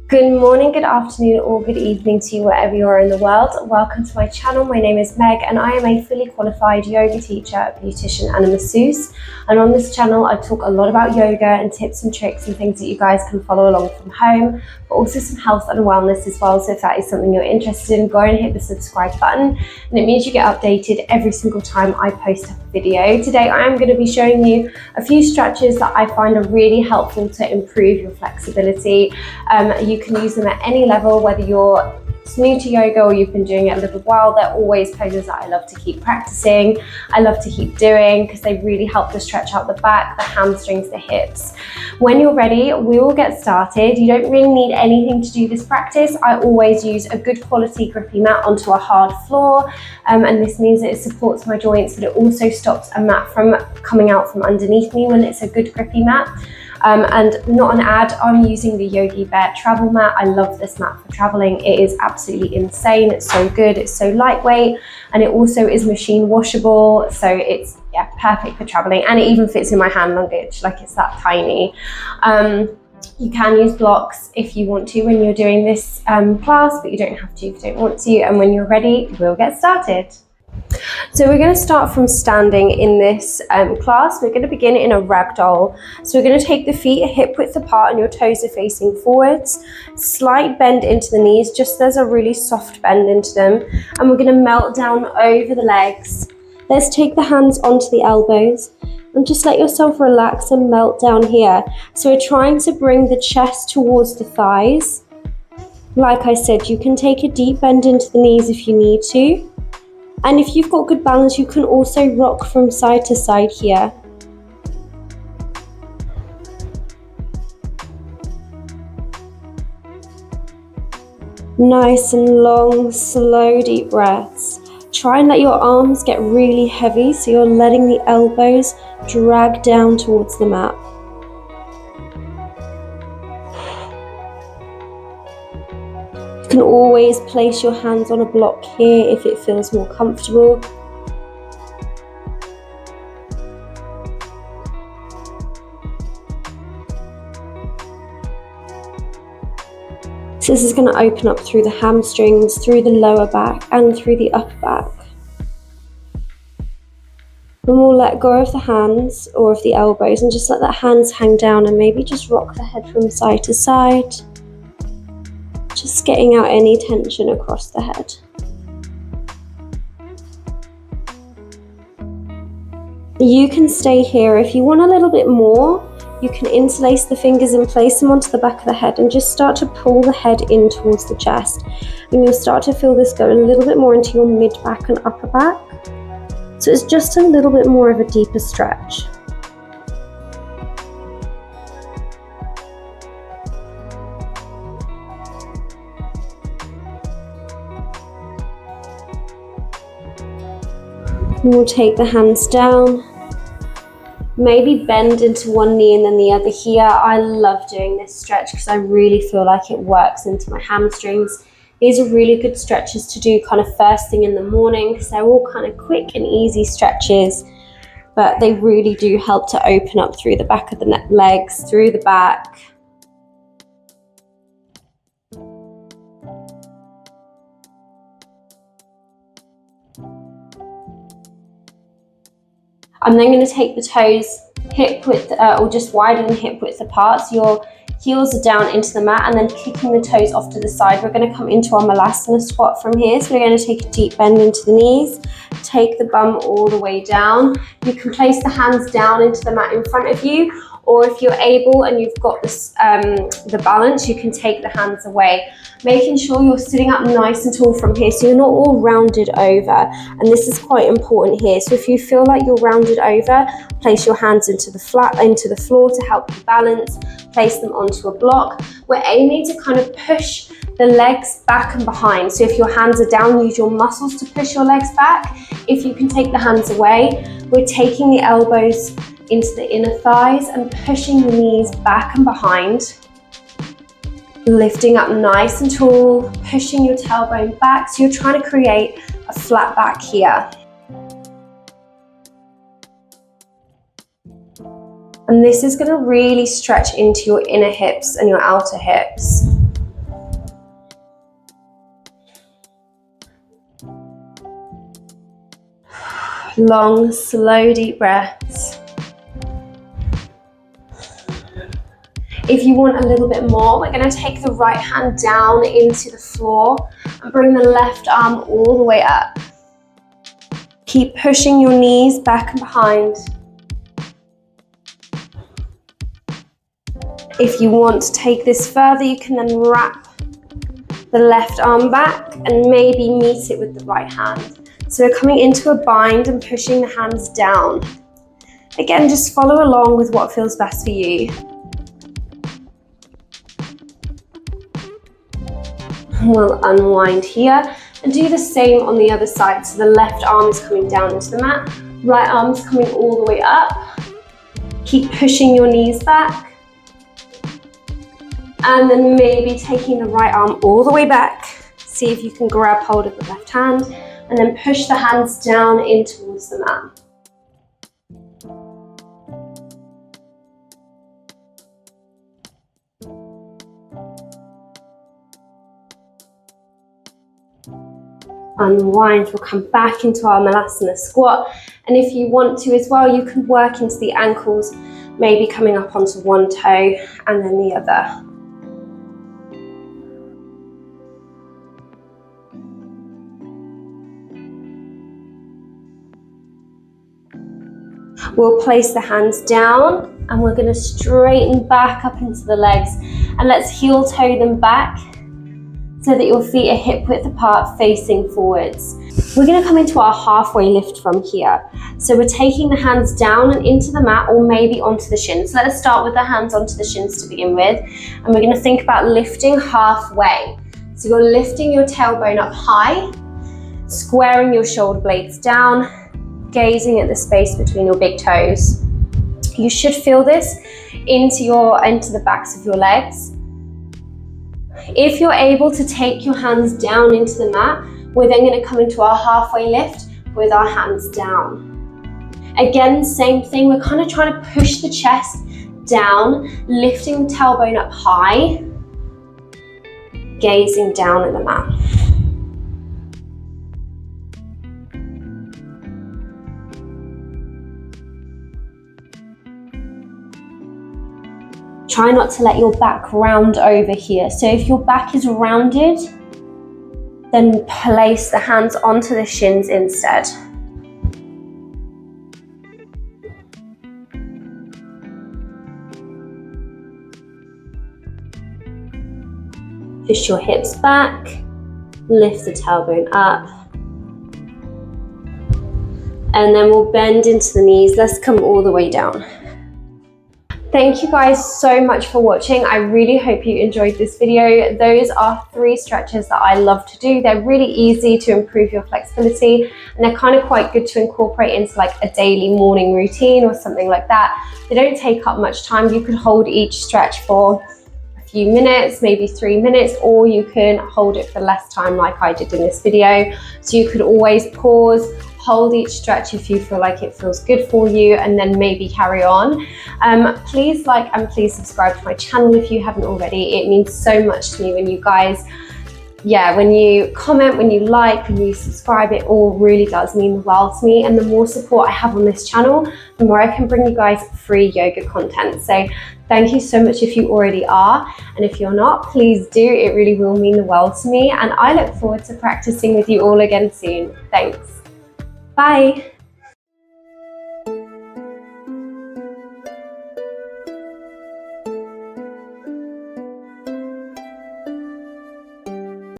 Good morning, good afternoon, or good evening to you wherever you are in the world. Welcome to my channel. My name is Meg and I am a fully qualified yoga teacher, beautician and a masseuse. And on this channel I talk a lot about yoga and tips and tricks and things that you guys can follow along from home, but also some health and wellness as well. So if that is something you're interested in, go and hit the subscribe button and it means you get updated every single time I post a video. Today I am going to be showing you a few stretches that I find are really helpful to improve your flexibility. You can use them at any level, whether you're new to yoga or you've been doing it a little while. They're always poses that I love to keep practicing, I love to keep doing because they really help to stretch out the back, the hamstrings, the hips. When you're ready, we will get started. You don't really need anything to do this practice. I always use a good quality grippy mat onto a hard floor, and this means that it supports my joints, but it also stops a mat from coming out from underneath me when it's a good grippy mat. And not an ad, I'm using the Yogi Bear travel mat. I love this mat for traveling. It is absolutely insane. It's so good. It's so lightweight, and it also is machine washable. So it's perfect for traveling, and it even fits in my hand luggage. Like, it's that tiny. You can use blocks if you want to when you're doing this class, but you don't have to if you don't want to. And when you're ready, we'll get started. So we're going to start from standing in this class. We're going to begin in a ragdoll. So we're going to take the feet hip width apart and your toes are facing forwards. Slight bend into the knees, just there's a really soft bend into them. And we're going to melt down over the legs. Let's take the hands onto the elbows and just let yourself relax and melt down here. So we're trying to bring the chest towards the thighs. Like I said, you can take a deep bend into the knees if you need to. And if you've got good balance, you can also rock from side to side here. Nice and long, slow, deep breaths. Try and let your arms get really heavy, so you're letting the elbows drag down towards the mat. You can always place your hands on a block here if it feels more comfortable. So this is going to open up through the hamstrings, through the lower back and through the upper back. And we'll let go of the hands or of the elbows and just let the hands hang down and maybe just rock the head from side to side. Just getting out any tension across the head. You can stay here. If you want a little bit more, you can interlace the fingers and place them onto the back of the head and just start to pull the head in towards the chest. And you'll start to feel this go a little bit more into your mid-back and upper back. So it's just a little bit more of a deeper stretch. And we'll take the hands down, maybe bend into one knee and then the other here. I love doing this stretch because I really feel like it works into my hamstrings. These are really good stretches to do kind of first thing in the morning because they're all kind of quick and easy stretches, but they really do help to open up through the back of the legs, through the back. I'm then going to take the toes hip width or just widen hip width apart, so your heels are down into the mat, and then kicking the toes off to the side. We're going to come into our malasana squat from here. So we're going to take a deep bend into the knees, take the bum all the way down. You can place the hands down into the mat in front of you, or if you're able and you've got this, the balance, you can take the hands away. Making sure you're sitting up nice and tall from here so you're not all rounded over, and this is quite important here. So if you feel like you're rounded over, place your hands into the floor to help you balance, place them onto a block. We're aiming to kind of push the legs back and behind. So if your hands are down, use your muscles to push your legs back. If you can take the hands away, we're taking the elbows into the inner thighs and pushing the knees back and behind. Lifting up nice and tall, pushing your tailbone back. So you're trying to create a flat back here. And this is going to really stretch into your inner hips and your outer hips. Long, slow, deep breaths. If you want a little bit more, we're going to take the right hand down into the floor and bring the left arm all the way up. Keep pushing your knees back and behind. If you want to take this further, you can then wrap the left arm back and maybe meet it with the right hand. So we're coming into a bind and pushing the hands down. Again, just follow along with what feels best for you. We'll unwind here and do the same on the other side. So the left arm is coming down into the mat, right arm is coming all the way up. Keep pushing your knees back. And then maybe taking the right arm all the way back. See if you can grab hold of the left hand and then push the hands down in towards the mat. Unwind, we'll come back into our malasana squat, and if you want to as well, you can work into the ankles, maybe coming up onto one toe and then the other. We'll place the hands down and we're going to straighten back up into the legs, and let's heel toe them back so that your feet are hip width apart, facing forwards. We're going to come into our halfway lift from here. So we're taking the hands down and into the mat or maybe onto the shins. So let's start with the hands onto the shins to begin with. And we're going to think about lifting halfway. So you're lifting your tailbone up high, squaring your shoulder blades down, gazing at the space between your big toes. You should feel this into the backs of your legs. If you're able to take your hands down into the mat, we're then going to come into our halfway lift with our hands down. Again, same thing, we're kind of trying to push the chest down, lifting the tailbone up high, gazing down at the mat. Try not to let your back round over here. So if your back is rounded, then place the hands onto the shins instead. Push your hips back, lift the tailbone up. And then we'll bend into the knees. Let's come all the way down. Thank you guys so much for watching. I really hope you enjoyed this video. Those are 3 stretches that I love to do. They're really easy to improve your flexibility, and they're kind of quite good to incorporate into like a daily morning routine or something like that. They don't take up much time. You can hold each stretch for a few minutes, maybe 3 minutes, or you can hold it for less time like I did in this video. So you could always pause, hold each stretch if you feel like it feels good for you, and then maybe carry on. Please like and please subscribe to my channel if you haven't already. It means so much to me when you guys, when you comment, when you like, when you subscribe, it all really does mean the world to me. And the more support I have on this channel, the more I can bring you guys free yoga content. So thank you so much if you already are, and if you're not, please do. It really will mean the world to me, and I look forward to practicing with you all again soon. Thanks. Bye.